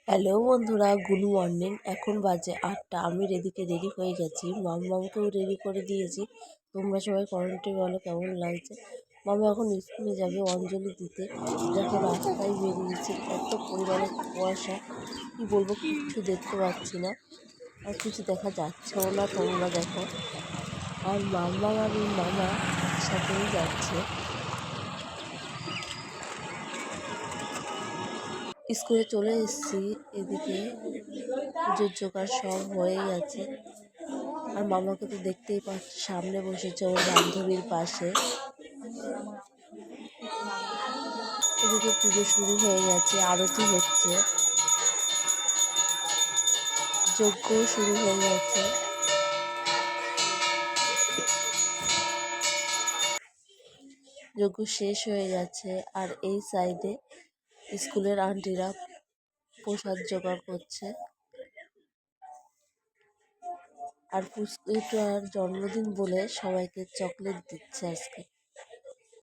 Hello বন্ধুরা, good morning. এখন বাজে 8টা। আমি রেডি হয়ে গেছি। মামকেও রেডি করে দিয়েছি। তোমরা সবাই কমেন্টে বলো কেমন লাগছে। মামা এখন স্কুলে যাবে অঞ্জলি দিতে। দেখো রাস্তায় বেরিয়েছি, এত পরিমাণে কুয়াশা কি বলবো, কিচ্ছু দেখতে পাচ্ছি না আর কিছু দেখা যাচ্ছেও না। তোমরা দেখো, আর মামা আর মামা একসাথেই যাচ্ছে। স্কুলে চলে এসেছি। এদিকে পুজোর জোগাড় সব হয়ে গেছে। আর মামাকে তো দেখতেই পাচ্ছি, সামনে বসেছে ওর বান্ধবীর পাশে। এদিকে পুজো শুরু হয়ে গেছে, আরতি হচ্ছে, যজ্ঞ শুরু হয়ে গেছে। যজ্ঞ শেষ হয়ে গেছে। আর এই সাইডে স্কুলের আন্টিরা প্রসাদ জোগাড় করছে। আর পুষ্পিটার জন্মদিন বলে সবাইকে চকলেট দিচ্ছে আজকে।